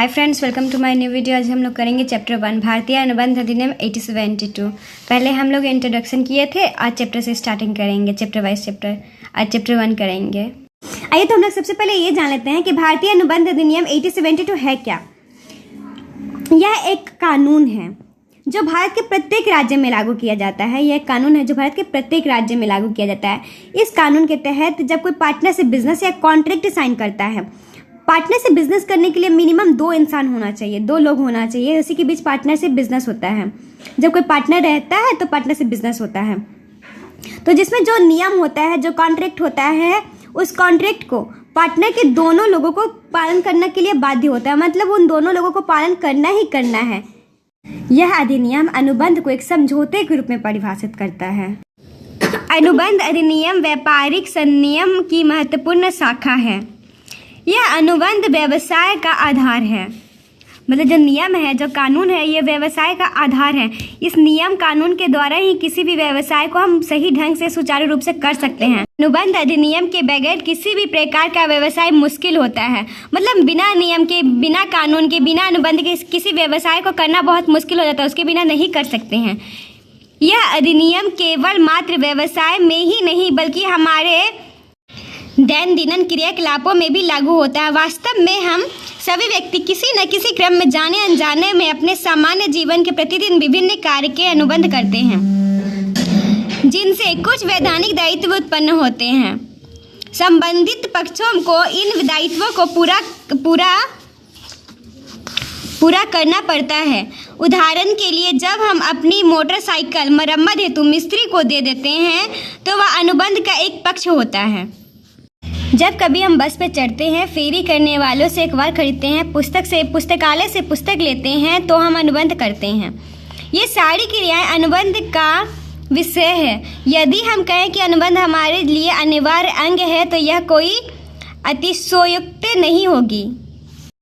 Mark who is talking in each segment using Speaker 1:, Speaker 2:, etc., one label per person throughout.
Speaker 1: Hi friends, welcome to my new video. आज हम लोग करेंगे चैप्टर 1 भारतीय अनुबंध अधिनियम 1872। पहले हम लोग इंट्रोडक्शन किए थे, आज चैप्टर से स्टार्टिंग करेंगे, चैप्टर वाइज चैप्टर। आज चैप्टर 1 करेंगे। आइए तो हम लोग सबसे पहले ये जान लेते हैं कि भारतीय अनुबंध अधिनियम 1872 है क्या। यह एक कानून है जो भारत के प्रत्येक राज्य में लागू किया जाता है। यह कानून है जो भारत के प्रत्येक राज्य में लागू किया जाता है। इस कानून के तहत जब कोई पार्टनर से बिजनेस या कॉन्ट्रैक्ट साइन करता है, पार्टनर से बिजनेस करने के लिए मिनिमम 2 इंसान होना चाहिए, 2 लोग होना चाहिए, उसी के बीच पार्टनर से बिजनेस होता है। जब कोई पार्टनर रहता है तो पार्टनर से बिजनेस होता है। तो जिसमें जो नियम होता है, जो कॉन्ट्रैक्ट होता है, उस कॉन्ट्रैक्ट को पार्टनर के दोनों लोगों को पालन करने के लिए बाध्य होता है। मतलब उन दोनों लोगों को पालन करना ही करना है। यह अधिनियम अनुबंध को एक समझौते के रूप में परिभाषित करता है। अनुबंध अधिनियम व्यापारिक संनियम की महत्वपूर्ण शाखा है। यह अनुबंध व्यवसाय का आधार है। मतलब जो नियम है, जो कानून है, ये व्यवसाय का आधार है। इस नियम कानून के द्वारा ही किसी भी व्यवसाय को हम सही ढंग से सुचारू रूप से कर सकते हैं। अनुबंध अधिनियम के बगैर किसी भी प्रकार का व्यवसाय मुश्किल होता है। मतलब बिना नियम के, बिना कानून के, बिना अनुबंध के किसी व्यवसाय को करना बहुत मुश्किल हो जाता है। उसके बिना नहीं कर सकते हैं। यह अधिनियम केवल मात्र व्यवसाय में ही नहीं बल्कि हमारे दैनंदिन क्रियाकलापों में भी लागू होता है। वास्तव में हम सभी व्यक्ति किसी न किसी क्रम में जाने अनजाने में अपने सामान्य जीवन के प्रतिदिन विभिन्न कार्य के अनुबंध करते हैं, जिनसे कुछ वैधानिक दायित्व उत्पन्न होते हैं। संबंधित पक्षों को इन दायित्वों को पूरा करना पड़ता है। उदाहरण के लिए, जब हम अपनी मोटरसाइकिल मरम्मत हेतु मिस्त्री को दे देते हैं तो वह अनुबंध का एक पक्ष होता है। जब कभी हम बस पे चढ़ते हैं, फेरी करने वालों से अखबार खरीदते हैं, पुस्तकालय से पुस्तक लेते हैं, तो हम अनुबंध करते हैं। ये सारी क्रियाएं अनुबंध का विषय है। यदि हम कहें कि अनुबंध हमारे लिए अनिवार्य अंग है तो यह कोई अतिशयोक्ति नहीं होगी।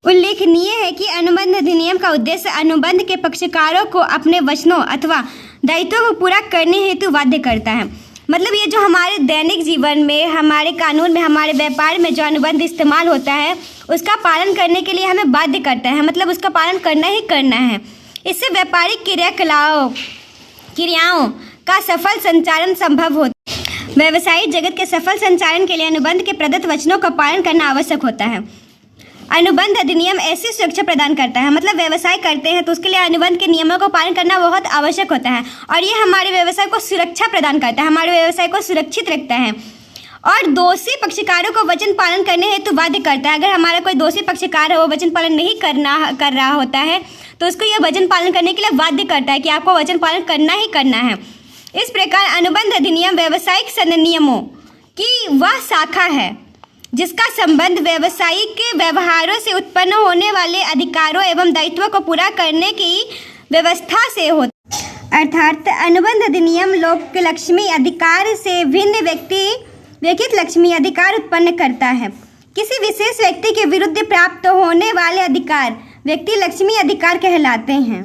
Speaker 1: उल्लेखनीय है कि अनुबंध अधिनियम का उद्देश्य अनुबंध के पक्षकारों को अपने वचनों अथवा दायित्वों को पूरा करने हेतु बाध्य करता है। मतलब ये जो हमारे दैनिक जीवन में, हमारे कानून में, हमारे व्यापार में जो अनुबंध इस्तेमाल होता है, उसका पालन करने के लिए हमें बाध्य करता है। मतलब उसका पालन करना ही करना है। इससे व्यापारिक क्रियाओं का सफल संचालन संभव होता है। व्यावसायिक जगत के सफल संचालन के लिए अनुबंध के प्रदत्त वचनों का पालन करना आवश्यक होता है। अनुबंध अधिनियम ऐसी सुरक्षा प्रदान करता है। मतलब व्यवसाय करते हैं तो उसके लिए अनुबंध के नियमों का पालन करना बहुत आवश्यक होता है और ये हमारे व्यवसाय को सुरक्षा प्रदान करता है, हमारे व्यवसाय को सुरक्षित रखता है और दोषी पक्षकारों को वचन पालन करने हेतु बाध्य करता है। अगर हमारा कोई दोषी पक्षकार है, वो वचन पालन नहीं कर रहा होता है तो उसको यह वचन पालन करने के लिए बाध्य करता है कि आपको वचन पालन करना ही करना है। इस प्रकार अनुबंध अधिनियम व्यावसायिक संनियमों की वह शाखा है जिसका संबंध व्यावसायिक व्यवहारों से उत्पन्न होने वाले अधिकारों एवं दायित्वों को पूरा करने की व्यवस्था से होता है। अर्थात अनुबंध अधिनियम लोक लक्ष्मी अधिकार से भिन्न व्यक्तिगत लक्ष्मी अधिकार उत्पन्न करता है। किसी विशेष व्यक्ति के विरुद्ध प्राप्त होने वाले अधिकार व्यक्ति लक्ष्मी अधिकार कहलाते हैं।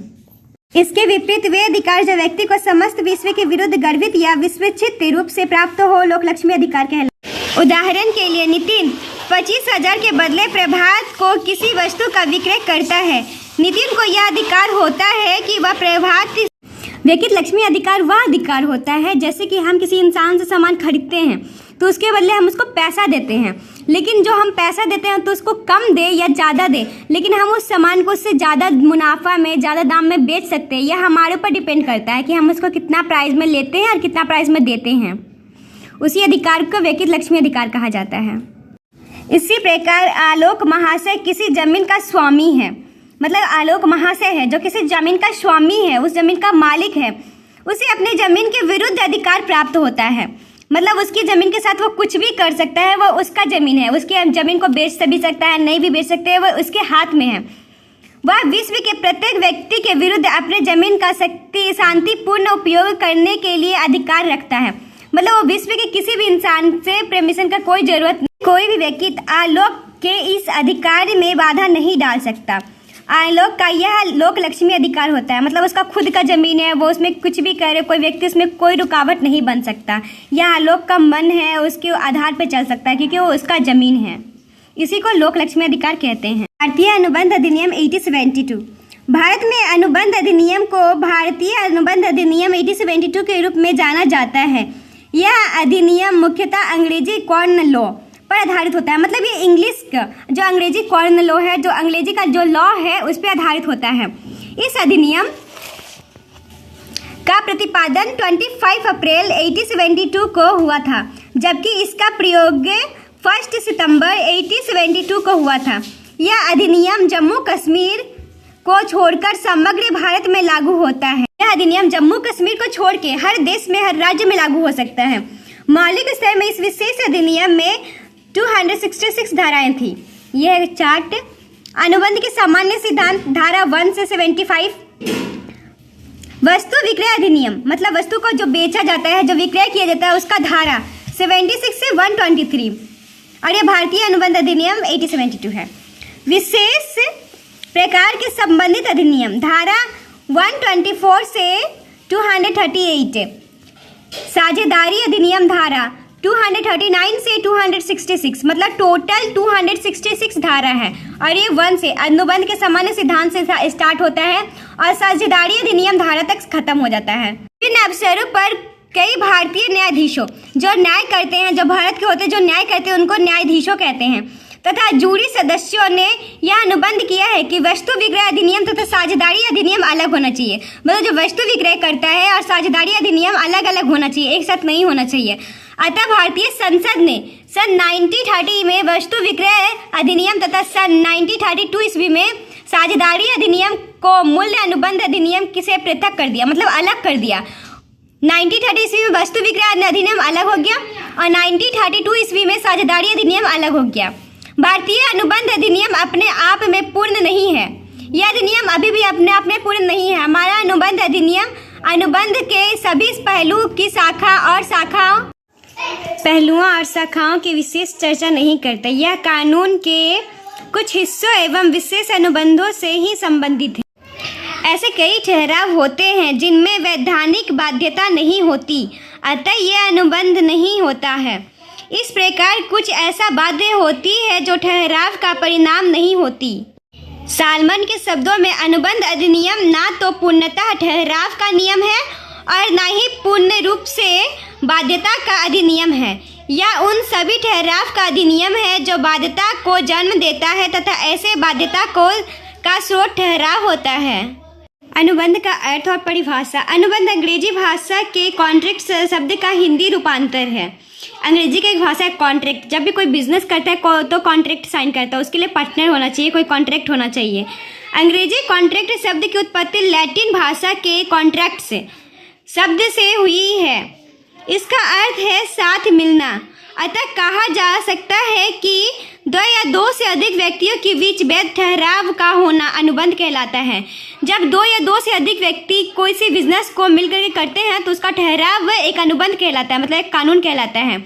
Speaker 1: इसके विपरीत वे अधिकार जो व्यक्ति को समस्त विश्व के विरुद्ध गर्वित या विश्वचित रूप से प्राप्त हो लोक लक्ष्मी अधिकार कहलाते हैं। उदाहरण के लिए, नितिन 25,000 के बदले प्रभात को किसी वस्तु का विक्रय करता है। नितिन को यह अधिकार होता है कि वह प्रभात व्यक्तिगत लक्ष्मी अधिकार वह अधिकार होता है जैसे कि हम किसी इंसान से सामान खरीदते हैं तो उसके बदले हम उसको पैसा देते हैं, लेकिन जो हम पैसा देते हैं तो उसको कम दे या ज़्यादा दे, लेकिन हम उस सामान को उससे ज़्यादा मुनाफा में, ज़्यादा दाम में बेच सकते हैं। यह हमारे ऊपर डिपेंड करता है कि हम उसको कितना प्राइस में लेते हैं और कितना प्राइस में देते हैं। उसी अधिकार को व्यक्तिगत लक्ष्मी अधिकार कहा जाता है। इसी प्रकार आलोक महाशय किसी जमीन का स्वामी है। मतलब आलोक महाशय है जो किसी जमीन का स्वामी है, उस जमीन का मालिक है, उसे अपनी जमीन के विरुद्ध अधिकार प्राप्त होता है। मतलब उसकी जमीन के साथ वो कुछ भी कर सकता है, वो उसका जमीन है, उसकी जमीन को बेच भी सकता है, नहीं भी बेच सकते हैं, वो उसके हाथ में है। वह विश्व के प्रत्येक व्यक्ति के विरुद्ध अपने जमीन का शांतिपूर्ण उपयोग करने के लिए अधिकार रखता है। मतलब वो विश्व के किसी भी इंसान से परमिशन का कोई जरूरत नहीं। कोई भी व्यक्ति आलोक के इस अधिकार में बाधा नहीं डाल सकता। आलोक का यह लोक लक्ष्मी अधिकार होता है। मतलब उसका खुद का जमीन है, वो उसमें कुछ भी करे, कोई व्यक्ति उसमें कोई रुकावट नहीं बन सकता। यह आलोक का मन है, उसके आधार पर चल सकता है क्योंकि वो उसका जमीन है। इसी को लोक लक्ष्मी अधिकार कहते हैं। भारतीय अनुबंध अधिनियम 1872। भारत में अनुबंध अधिनियम को भारतीय अनुबंध अधिनियम 1872 के रूप में जाना जाता है। यह अधिनियम मुख्यतः अंग्रेजी कॉर्न लॉ पर आधारित होता है। मतलब ये इंग्लिश का जो अंग्रेजी कॉर्न लॉ है, जो अंग्रेजी का जो लॉ है, उस पर आधारित होता है। इस अधिनियम का प्रतिपादन 25 अप्रैल 1872 को हुआ था, जबकि इसका प्रयोग 1 सितंबर 1872 को हुआ था। यह अधिनियम जम्मू कश्मीर को छोड़कर समग्र भारत में लागू होता है। यह अधिनियम जम्मू कश्मीर को छोड़ के हर देश में, हर राज्य में लागू हो सकता है। मौलिक स्तर में इस विशेष अधिनियम में 266 धाराएं थी। यह चार्ट अनुबंध के सामान्य सिद्धांत धारा 1 से 75। वस्तु विक्रय अधिनियम, मतलब वस्तु को जो बेचा जाता है, जो विक्रय किया जाता है, उसका धारा 76 से 123। और यह भारतीय अनुबंध अधिनियम 1872 है। विशेष प्रकार के संबंधित अधिनियम धारा 124 से 238। साझेदारी अधिनियम धारा 239 से 266, मतलब टोटल 266 धारा है। और ये 1 से अनुबंध के सामान्य सिद्धांत से स्टार्ट होता है और साझेदारी अधिनियम धारा तक खत्म हो जाता है। इन अवसरों पर कई भारतीय न्यायाधीशों जो न्याय करते हैं, जो भारत के होते हैं, जो न्याय करते हैं, उनको न्यायाधीशों कहते हैं, तथा जूरी सदस्यों ने यह अनुबंध किया है कि वस्तु विक्रय अधिनियम तथा साझेदारी अधिनियम अलग होना चाहिए। मतलब जो वस्तु विक्रय करता है और साझेदारी अधिनियम अलग अलग होना चाहिए, एक साथ नहीं होना चाहिए। अतः भारतीय संसद ने सन 1930 में वस्तु विक्रय अधिनियम तथा सन 1932 ईस्वी में साझेदारी अधिनियम को मूल्य अनुबंध अधिनियम से पृथक कर दिया, मतलब अलग कर दिया। 1930 ईस्वी में वस्तु विक्रय अधिनियम अलग हो गया और 1932 ईस्वी में साझेदारी अधिनियम अलग हो गया। भारतीय अनुबंध अधिनियम अपने आप में पूर्ण नहीं है। यह अधिनियम अभी भी अपने आप में पूर्ण नहीं है। हमारा अनुबंध अधिनियम अनुबंध के सभी पहलुओं और शाखाओं की विशेष चर्चा नहीं करता। यह कानून के कुछ हिस्सों एवं विशेष अनुबंधों से ही संबंधित है। ऐसे कई ठहराव होते हैं जिनमें वैधानिक बाध्यता नहीं होती, अतः यह अनुबंध नहीं होता है। इस प्रकार कुछ ऐसा बाध्य होती है जो ठहराव का परिणाम नहीं होती। सालमन के शब्दों में अनुबंध अधिनियम ना तो पूर्णतः ठहराव का नियम है और ना ही पूर्ण रूप से बाध्यता का अधिनियम है। यह उन सभी ठहराव का अधिनियम है जो बाध्यता को जन्म देता है तथा ऐसे बाध्यता का स्रोत ठहराव होता है। अनुबंध का अर्थ और परिभाषा। अनुबंध अंग्रेजी भाषा के कॉन्ट्रैक्ट शब्द का हिंदी रूपांतर है। अंग्रेजी की एक भाषा है कॉन्ट्रैक्ट। जब भी कोई बिजनेस करता है तो कॉन्ट्रैक्ट साइन करता है, उसके लिए पार्टनर होना चाहिए, कोई कॉन्ट्रैक्ट होना चाहिए। अंग्रेजी कॉन्ट्रैक्ट शब्द की उत्पत्ति लैटिन भाषा के कॉन्ट्रैक्ट से शब्द से हुई है। इसका अर्थ है साथ मिलना। अतः कहा जा सकता है कि दो या दो से अधिक व्यक्तियों के बीच वैध ठहराव का होना अनुबंध कहलाता है। जब दो या दो से अधिक व्यक्ति कोई सी बिजनेस को मिलकर के करते हैं तो उसका ठहराव एक अनुबंध कहलाता है, मतलब एक कानून कहलाता है।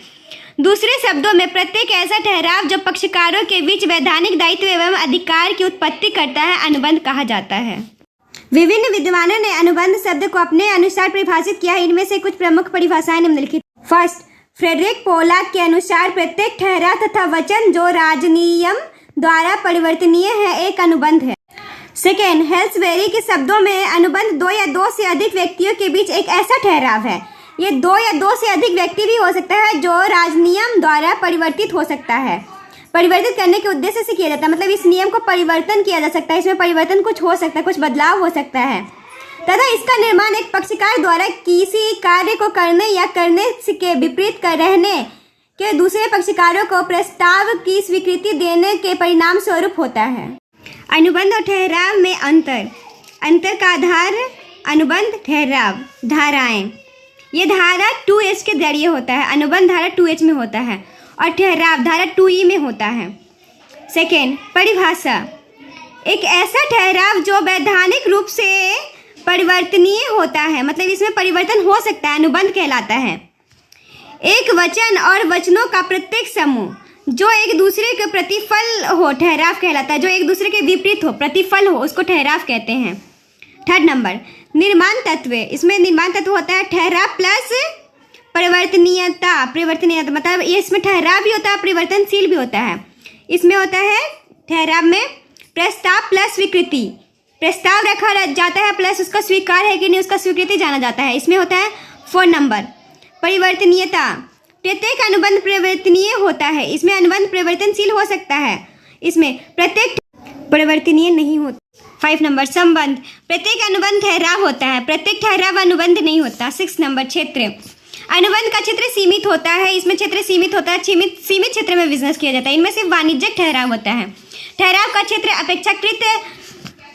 Speaker 1: दूसरे शब्दों में प्रत्येक ऐसा ठहराव जो पक्षकारों के बीच वैधानिक दायित्व एवं अधिकार की उत्पत्ति करता है अनुबंध कहा जाता है। विभिन्न विद्वानों ने अनुबंध शब्द को अपने अनुसार परिभाषित किया है। इनमें से कुछ प्रमुख परिभाषाएं निम्नलिखित। फर्स्ट, फ्रेडरिक पोलाक के अनुसार प्रत्येक ठहराव तथा वचन जो राजनियम द्वारा परिवर्तनीय है एक अनुबंध है। सेकेंड, हेल्सबेरी के शब्दों में अनुबंध दो या दो से अधिक व्यक्तियों के बीच एक ऐसा ठहराव है। ये दो या दो से अधिक व्यक्ति भी हो सकता है जो राजनियम द्वारा परिवर्तित हो सकता है। परिवर्तित करने के उद्देश्य से किया जाता है, मतलब इस नियम को परिवर्तन किया जा सकता है। इसमें परिवर्तन कुछ हो सकता है, कुछ बदलाव हो सकता है तथा इसका निर्माण एक पक्षकार द्वारा किसी कार्य को करने या करने के विपरीत रहने के दूसरे पक्षकारों को प्रस्ताव की स्वीकृति देने के परिणाम स्वरूप होता है। अनुबंध और ठहराव में अंतर का आधार अनुबंध, ठहराव, धाराएं। ये धारा 2H के जरिए होता है। अनुबंध धारा 2H में होता है और ठहराव धारा 2E में होता है। सेकेंड, परिभाषा। एक ऐसा ठहराव जो वैधानिक रूप से परिवर्तनीय होता है, मतलब इसमें परिवर्तन हो सकता है, अनुबंध कहलाता है। एक वचन और वचनों का प्रत्येक समूह जो एक दूसरे के प्रतिफल हो ठहराव कहलाता है। जो एक दूसरे के विपरीत हो, प्रतिफल हो, उसको ठहराव कहते हैं। थर्ड नंबर, निर्माण तत्व। इसमें निर्माण तत्व होता है ठहराव प्लस परिवर्तनीयता। मतलब ये इसमें ठहराव भी होता है, परिवर्तनशील भी होता है। इसमें होता है ठहराव में प्रस्ताव प्लस स्वीकृति, प्रस्ताव रखा जाता है प्लस उसका स्वीकार है कि नहीं उसका स्वीकृति जाना जाता है। इसमें होता है फोन नंबर। परिवर्तनीयता, प्रत्येक अनुबंध परिवर्तनीय होता है। इसमें अनुबंध परिवर्तनशील हो सकता है, इसमें प्रत्येक परिवर्तनीय नहीं होता। 5 नंबर संबंध, प्रत्येक अनुबंध ठहराव होता है, प्रत्येक ठहराव अनुबंध नहीं होता। 6 नंबर क्षेत्र, अनुबंध का क्षेत्र सीमित होता है। इसमें क्षेत्र सीमित होता है, सीमित क्षेत्र में बिजनेस किया जाता है। इनमें सिर्फ वाणिज्यिक ठहराव होता है। ठहराव का क्षेत्र अपेक्षाकृत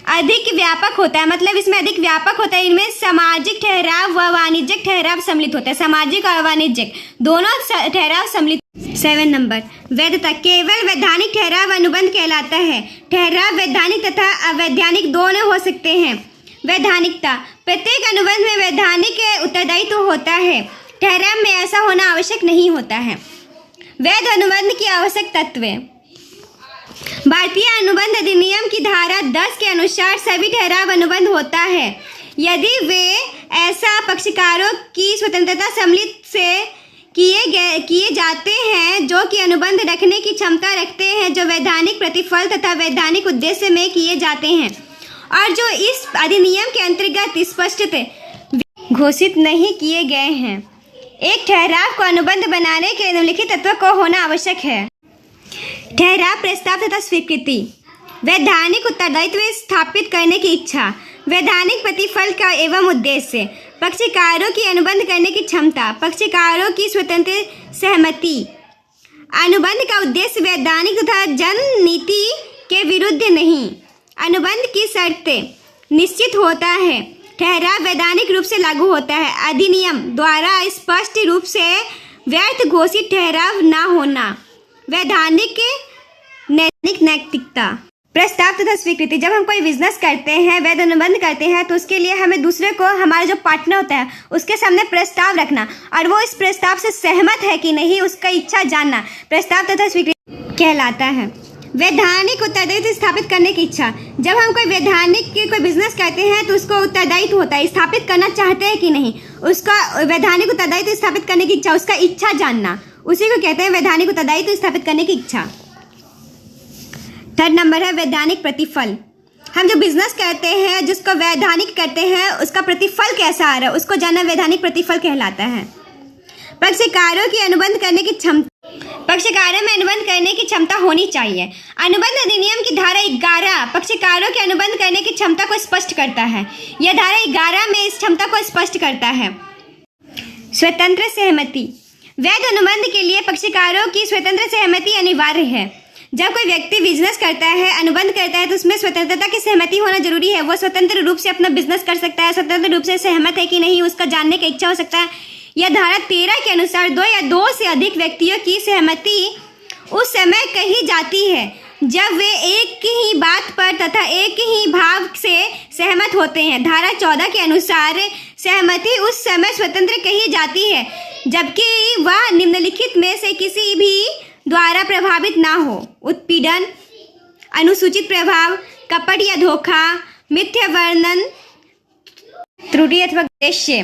Speaker 1: अधिक व्यापक होता है, मतलब इसमें अधिक व्यापक होता है। इनमें सामाजिक ठहराव व वाणिज्यिक ठहराव सम्मिलित होता है, सामाजिक और वाणिज्यिक दोनों ठहराव सम्मिलित। 7 नंबर वैधता, केवल वैधानिक ठहराव अनुबंध कहलाता है। ठहराव वैधानिक तथा अवैधानिक दोनों हो सकते हैं। वैधानिकता, प्रत्येक अनुबंध में वैधानिक उत्तरदायित्व होता है। ठहराव में ऐसा होना आवश्यक नहीं होता है। वैध अनुबंध की आवश्यक तत्व, भारतीय अनुबंध अधिनियम की धारा 10 के अनुसार सभी ठहराव अनुबंध होता है यदि वे ऐसा पक्षकारों की स्वतंत्रता सम्मिलित से किए जाते हैं जो कि अनुबंध रखने की क्षमता रखते हैं, जो वैधानिक प्रतिफल तथा वैधानिक उद्देश्य में किए जाते हैं और जो इस अधिनियम के अंतर्गत स्पष्टतः घोषित नहीं किए गए हैं। एक ठहराव को अनुबंध बनाने के निम्नलिखित तत्व को होना आवश्यक है। ठहराव प्रस्ताव तथा स्वीकृति, वैधानिक उत्तरदायित्व स्थापित करने की इच्छा, वैधानिक प्रतिफल का एवं उद्देश्य, पक्षकारों की अनुबंध करने की क्षमता, पक्षकारों की स्वतंत्र सहमति। अनुबंध का उद्देश्य वैधानिक तथा जन नीति के विरुद्ध नहीं। अनुबंध की शर्तें निश्चित होता है। ठहराव वैधानिक रूप से लागू होता है। अधिनियम द्वारा स्पष्ट रूप से व्यर्थ घोषित ठहराव न होना। वैधानिक नैतिकता, प्रस्ताव तथा स्वीकृति, जब हम कोई बिजनेस करते हैं, वैध अनुबंध करते हैं तो उसके लिए हमें दूसरे को, हमारा जो पार्टनर होता है उसके सामने प्रस्ताव रखना और वो इस प्रस्ताव से सहमत है कि नहीं उसका इच्छा जानना प्रस्ताव तथा स्वीकृति कहलाता है। वैधानिक उत्तरदायित्व स्थापित करने की इच्छा, जब हम कोई कोई बिजनेस करते हैं तो उसको उत्तरदायित्व होता है, स्थापित करना चाहते हैं कि नहीं उसका वैधानिक उत्तरदायित्व स्थापित करने की इच्छा, उसका इच्छा जानना, उसी को कहते हैं वैधानिक उत्तरदायित्व स्थापित करने की इच्छा। 3rd नंबर है वैधानिक प्रतिफल। हम जो बिजनेस करते हैं जिसको वैधानिक करते हैं उसका प्रतिफल कैसा आ रहा है उसको जानना वैधानिक प्रतिफल कहलाता है। पक्षकारों की अनुबंध करने की क्षमता, पक्षकारों में अनुबंध करने की क्षमता होनी चाहिए। अनुबंध अधिनियम की धारा 11 पक्षकारों के अनुबंध करने की क्षमता को स्पष्ट करता है। यह धारा 11 में इस क्षमता को स्पष्ट करता है। स्वतंत्र सहमति, वैध अनुबंध के लिए पक्षकारों की स्वतंत्र सहमति अनिवार्य है। जब कोई व्यक्ति बिजनेस करता है, अनुबंध करता है तो उसमें स्वतंत्रता की सहमति होना जरूरी है। वो स्वतंत्र रूप से अपना बिजनेस कर सकता है, स्वतंत्र रूप से सहमत है कि नहीं उसका जानने की इच्छा हो सकता है। यह धारा 13 के अनुसार 2 या 2 से अधिक व्यक्तियों की सहमति उस समय कही जाती है जब वे एक ही बात पर तथा एक ही भाव से सहमत होते हैं। धारा 14 के अनुसार सहमति उस समय स्वतंत्र कही जाती है जबकि वह निम्नलिखित में से किसी भी द्वारा प्रभावित ना हो। उत्पीड़न, अनुसूचित प्रभाव, कपट या धोखा, मिथ्या वर्णन, त्रुटि अथवा उद्देश्य।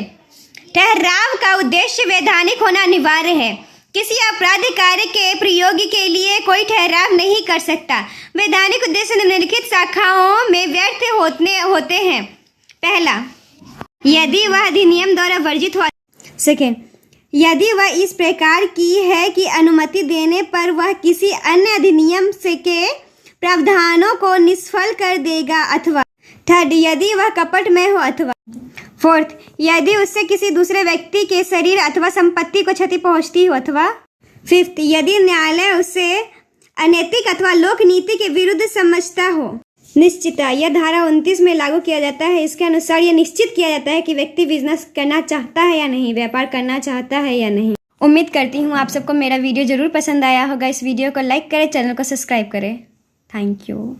Speaker 1: ठहराव का उद्देश्य वैधानिक होना अनिवार्य है। किसी अपराध कार्य के प्रयोग के लिए कोई ठहराव नहीं कर सकता। वैधानिक उद्देश्य निम्नलिखित शाखाओं में व्यर्थ होते हैं। पहला, यदि वह अधिनियम द्वारा वर्जित हो। सेकेंड, यदि वह इस प्रकार की है कि अनुमति देने पर वह किसी अन्य अधिनियम से के प्रावधानों को निष्फल कर देगा। अथवा थर्ड, यदि वह कपट में हो। अथवा फोर्थ, यदि उससे किसी दूसरे व्यक्ति के शरीर अथवा संपत्ति को क्षति पहुंचती हो। अथवा फिफ्थ, यदि न्यायालय उसे अनैतिक अथवा लोक नीति के विरुद्ध समझता हो। निश्चितता, यह धारा 29 में लागू किया जाता है। इसके अनुसार यह निश्चित किया जाता है कि व्यक्ति बिजनेस करना चाहता है या नहीं, व्यापार करना चाहता है या नहीं। उम्मीद करती हूँ आप सबको मेरा वीडियो जरूर पसंद आया होगा। इस वीडियो को लाइक करें, चैनल को सब्सक्राइब करें। Thank you.